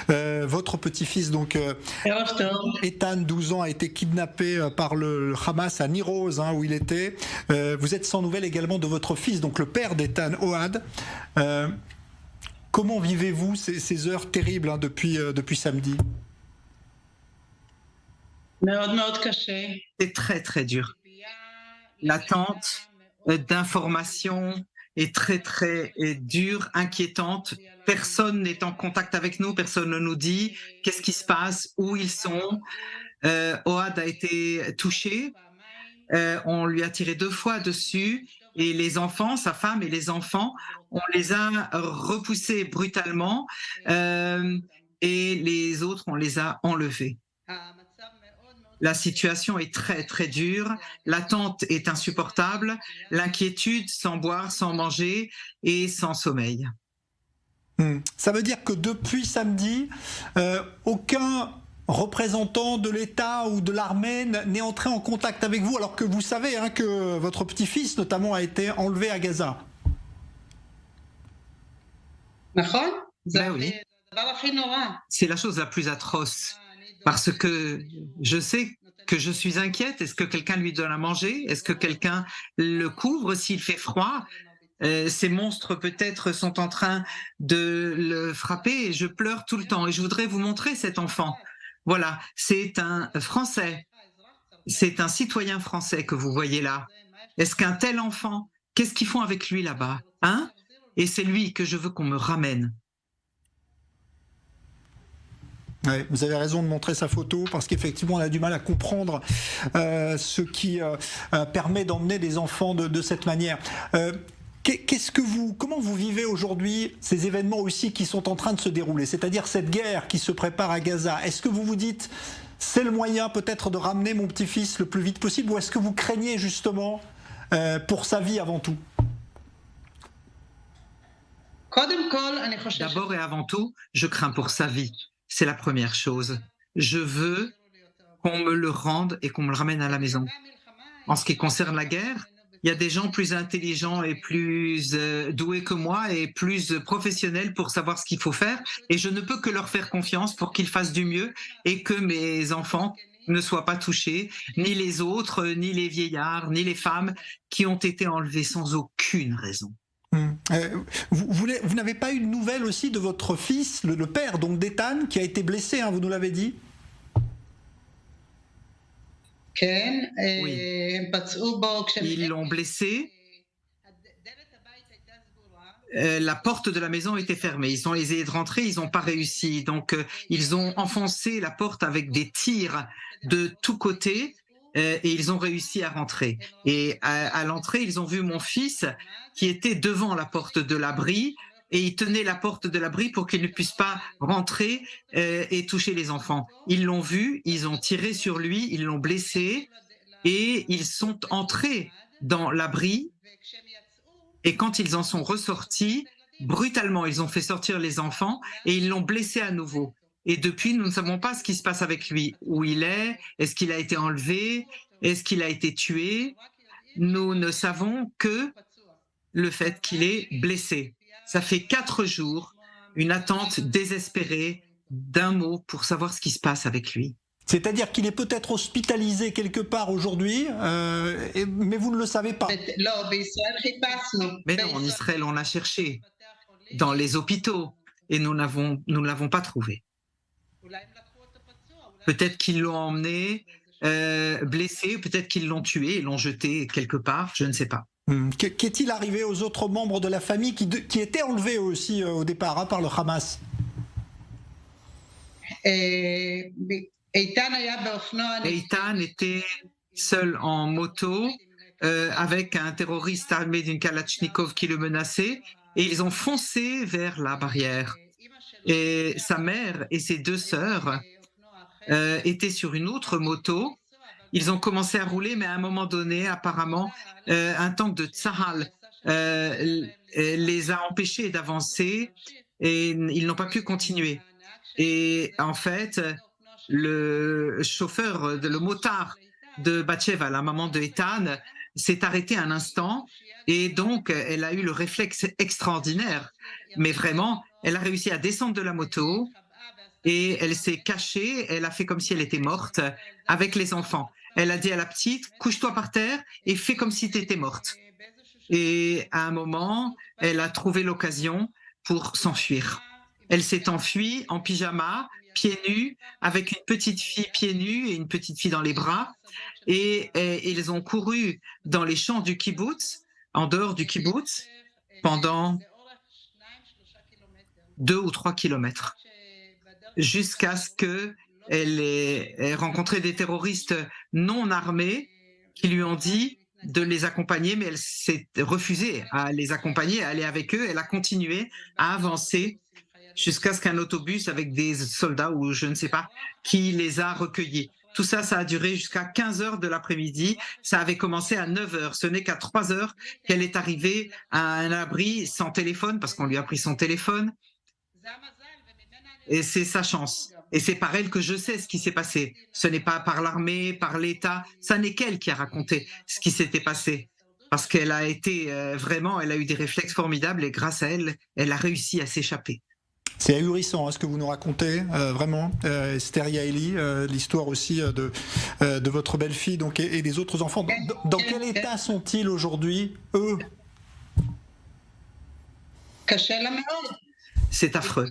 Votre petit-fils, donc Ethan, 12 ans, a été kidnappé par le Hamas à Niroz, où il était. Vous êtes sans nouvelles également de votre fils, donc le père d'Ethan, Ohad. Comment vivez-vous ces heures terribles depuis samedi? C'est très très dur. L'attente d'informations est très très dure, inquiétante. Personne n'est en contact avec nous, personne ne nous dit qu'est-ce qui se passe, où ils sont. Ohad a été touché, on lui a tiré 2 fois dessus et les enfants, sa femme et les enfants, on les a repoussés brutalement et les autres, on les a enlevés. La situation est très très dure, l'attente est insupportable, l'inquiétude sans boire, sans manger et sans sommeil. Ça veut dire que depuis samedi, aucun représentant de l'État ou de l'armée n'est entré en contact avec vous, alors que vous savez que votre petit-fils notamment a été enlevé à Gaza. Ben oui, c'est la chose la plus atroce parce que je sais que je suis inquiète. Est-ce que quelqu'un lui donne à manger? Est-ce que quelqu'un le couvre s'il fait froid? Ces monstres peut-être sont en train de le frapper et je pleure tout le temps. Et je voudrais vous montrer cet enfant. Voilà, c'est un Français, c'est un citoyen français que vous voyez là. Est-ce qu'un tel enfant, qu'est-ce qu'ils font avec lui là-bas, hein? Et c'est lui que je veux qu'on me ramène. Ouais, vous avez raison de montrer sa photo parce qu'effectivement on a du mal à comprendre ce qui permet d'emmener des enfants de cette manière. Comment vous vivez aujourd'hui ces événements aussi qui sont en train de se dérouler, c'est-à-dire cette guerre qui se prépare à Gaza? Est-ce que vous vous dites c'est le moyen peut-être de ramener mon petit-fils le plus vite possible, ou est-ce que vous craignez justement pour sa vie avant tout? D'abord et avant tout, je crains pour sa vie. C'est la première chose. Je veux qu'on me le rende et qu'on me le ramène à la maison. En ce qui concerne la guerre, il y a des gens plus intelligents et plus doués que moi et plus professionnels pour savoir ce qu'il faut faire. Et je ne peux que leur faire confiance pour qu'ils fassent du mieux et que mes enfants ne soient pas touchés, ni les autres, ni les vieillards, ni les femmes qui ont été enlevés sans aucune raison. Vous n'avez pas eu de nouvelles aussi de votre fils, le père donc d'Ethan, qui a été blessé, vous nous l'avez dit? Oui. Ils l'ont blessé. La porte de la maison était fermée. Ils ont essayé de rentrer, ils n'ont pas réussi. Donc, ils ont enfoncé la porte avec des tirs de tous côtés et ils ont réussi à rentrer. Et à l'entrée, ils ont vu mon fils qui était devant la porte de l'abri et il tenait la porte de l'abri pour qu'il ne puisse pas rentrer et toucher les enfants. Ils l'ont vu, ils ont tiré sur lui, ils l'ont blessé et ils sont entrés dans l'abri. Et quand ils en sont ressortis, brutalement, ils ont fait sortir les enfants et ils l'ont blessé à nouveau. Et depuis, nous ne savons pas ce qui se passe avec lui. Où il est-ce qu'il a été enlevé, est-ce qu'il a été tué? Nous ne savons que le fait qu'il est blessé. Ça fait 4 jours, une attente désespérée d'un mot pour savoir ce qui se passe avec lui. C'est-à-dire qu'il est peut-être hospitalisé quelque part aujourd'hui, mais vous ne le savez pas. Mais non, en Israël, on l'a cherché dans les hôpitaux et nous ne l'avons pas trouvé. Peut-être qu'ils l'ont emmené blessé, peut-être qu'ils l'ont tué et l'ont jeté quelque part, je ne sais pas. Qu'est-il arrivé aux autres membres de la famille qui étaient enlevés aussi au départ par le Hamas? Eitan était seul en moto avec un terroriste armé d'une Kalachnikov qui le menaçait et ils ont foncé vers la barrière. Et sa mère et ses 2 sœurs étaient sur une autre moto. Ils ont commencé à rouler, mais à un moment donné, apparemment, un tank de Tsahal les a empêchés d'avancer et ils n'ont pas pu continuer. Et en fait, le chauffeur, le motard de Batsheva, la maman de Ethan, s'est arrêté un instant et donc elle a eu le réflexe extraordinaire. Mais vraiment, elle a réussi à descendre de la moto et elle s'est cachée, elle a fait comme si elle était morte avec les enfants. Elle a dit à la petite, couche-toi par terre et fais comme si tu étais morte. Et à un moment, elle a trouvé l'occasion pour s'enfuir. Elle s'est enfuie en pyjama, pieds nus, avec une petite fille pieds nus et une petite fille dans les bras. Et ils ont couru dans les champs du kibbutz, en dehors du kibbutz, pendant 2 ou 3 kilomètres, jusqu'à ce qu'elle ait rencontré des terroristes non armés qui lui ont dit de les accompagner, mais elle s'est refusée à les accompagner, à aller avec eux. Elle a continué à avancer jusqu'à ce qu'un autobus avec des soldats ou je ne sais pas qui les a recueillis. Tout ça, ça a duré jusqu'à 15 heures de l'après-midi. Ça avait commencé à 9 heures. Ce n'est qu'à 3 heures qu'elle est arrivée à un abri sans téléphone parce qu'on lui a pris son téléphone. Et c'est sa chance. Et c'est par elle que je sais ce qui s'est passé. Ce n'est pas par l'armée, par l'État. Ça n'est qu'elle qui a raconté ce qui s'était passé. Parce qu'elle a été vraiment, elle a eu des réflexes formidables et grâce à elle, elle a réussi à s'échapper. C'est ahurissant ce que vous nous racontez, vraiment, Esther Yaeli, l'histoire aussi de votre belle-fille donc, et des autres enfants. Dans quel état sont-ils aujourd'hui, eux? C'est affreux.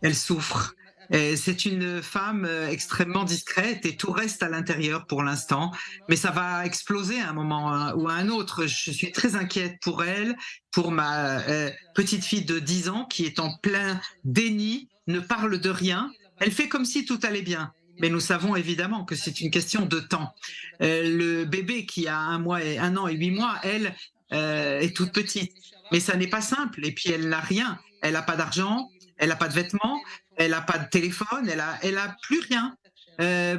Elle souffre. C'est une femme extrêmement discrète et tout reste à l'intérieur pour l'instant, mais ça va exploser à un moment ou à un autre. Je suis très inquiète pour elle, pour ma petite fille de 10 ans qui est en plein déni, ne parle de rien. Elle fait comme si tout allait bien, mais nous savons évidemment que c'est une question de temps. Le bébé qui a 1 an et 8 mois, elle est toute petite, mais ça n'est pas simple. Et puis elle n'a rien, elle n'a pas d'argent, elle n'a pas de vêtements, elle n'a pas de téléphone, elle a plus rien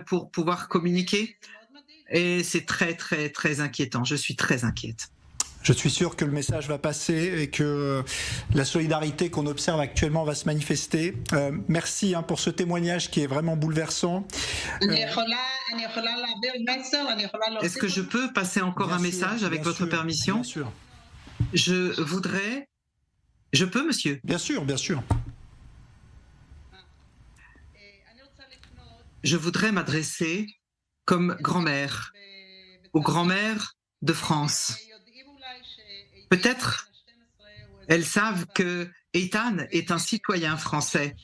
pour pouvoir communiquer. Et c'est très, très, très inquiétant. Je suis très inquiète. Je suis sûr que le message va passer et que la solidarité qu'on observe actuellement va se manifester. Merci pour ce témoignage qui est vraiment bouleversant. Est-ce que je peux passer encore un message avec votre permission? Bien sûr. Je voudrais... Je peux, monsieur? Bien sûr, bien sûr. Je voudrais m'adresser comme grand-mère aux grand-mères de France. Peut-être elles savent que Eitan est un citoyen français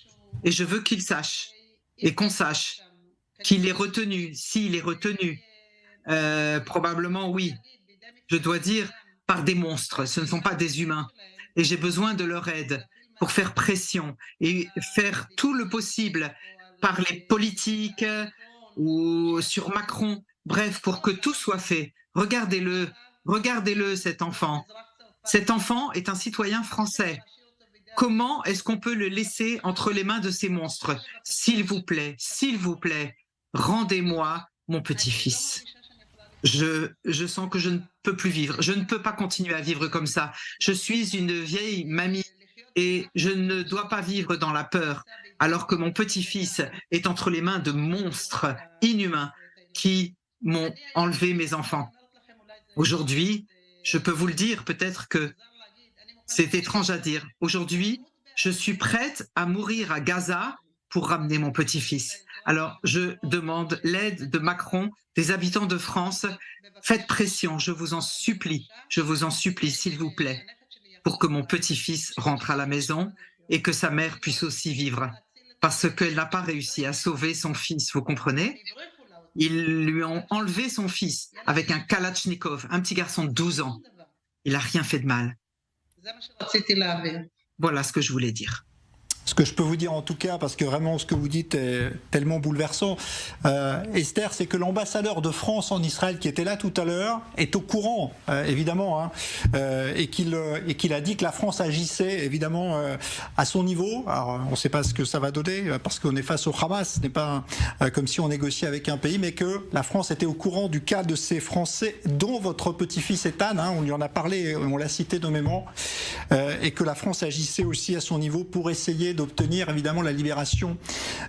et je veux qu'il sache et qu'on sache qu'il est retenu, s'il est retenu. Probablement oui. Je dois dire par des monstres, ce ne sont pas des humains. Et j'ai besoin de leur aide pour faire pression et faire tout le possible par les politiques ou sur Macron, bref, pour que tout soit fait. Regardez-le, regardez-le cet enfant. Cet enfant est un citoyen français. Comment est-ce qu'on peut le laisser entre les mains de ces monstres? S'il vous plaît, rendez-moi mon petit-fils. Je sens que je ne peux plus vivre. Je ne peux pas continuer à vivre comme ça. Je suis une vieille mamie et je ne dois pas vivre dans la peur alors que mon petit-fils est entre les mains de monstres inhumains qui m'ont enlevé mes enfants. Aujourd'hui, je peux vous le dire, peut-être que c'est étrange à dire. Aujourd'hui, je suis prête à mourir à Gaza pour ramener mon petit-fils. Alors, je demande l'aide de Macron, des habitants de France. Faites pression, je vous en supplie, s'il vous plaît, pour que mon petit-fils rentre à la maison et que sa mère puisse aussi vivre. Parce qu'elle n'a pas réussi à sauver son fils, vous comprenez? Ils lui ont enlevé son fils avec un Kalachnikov, un petit garçon de 12 ans. Il n'a rien fait de mal. Voilà ce que je voulais dire. Ce que je peux vous dire en tout cas, parce que vraiment ce que vous dites est tellement bouleversant, Esther, c'est que l'ambassadeur de France en Israël qui était là tout à l'heure est au courant, évidemment, et qu'il a dit que la France agissait évidemment à son niveau. Alors on ne sait pas ce que ça va donner, parce qu'on est face au Hamas, ce n'est pas comme si on négociait avec un pays, mais que la France était au courant du cas de ces Français, dont votre petit-fils Eitan, on lui en a parlé, on l'a cité nommément, et que la France agissait aussi à son niveau pour essayer d'obtenir évidemment la libération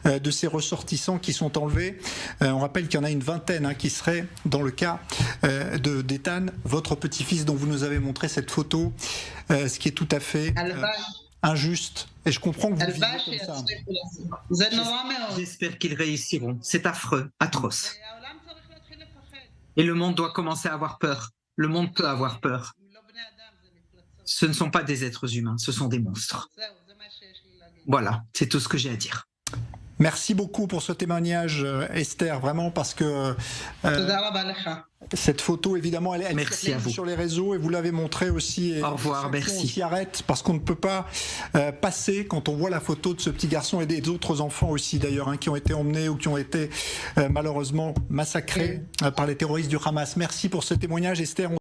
de ces ressortissants qui sont enlevés. On rappelle qu'il y en a une vingtaine qui seraient dans le cas d'Eitan, votre petit-fils dont vous nous avez montré cette photo, ce qui est tout à fait injuste. Et je comprends que vous le vivez comme ça. J'espère qu'ils réussiront. C'est affreux, atroce. Et le monde doit commencer à avoir peur. Le monde peut avoir peur. Ce ne sont pas des êtres humains, ce sont des monstres. Voilà, c'est tout ce que j'ai à dire. Merci beaucoup pour ce témoignage, Esther, vraiment, parce que cette photo, évidemment, elle Merci à vous. sur les réseaux et vous l'avez montré aussi. Et au revoir, merci. On s'y arrête parce qu'on ne peut pas passer quand on voit la photo de ce petit garçon et des autres enfants aussi, d'ailleurs, hein, qui ont été emmenés ou qui ont été malheureusement massacrés par les terroristes du Hamas. Merci pour ce témoignage, Esther.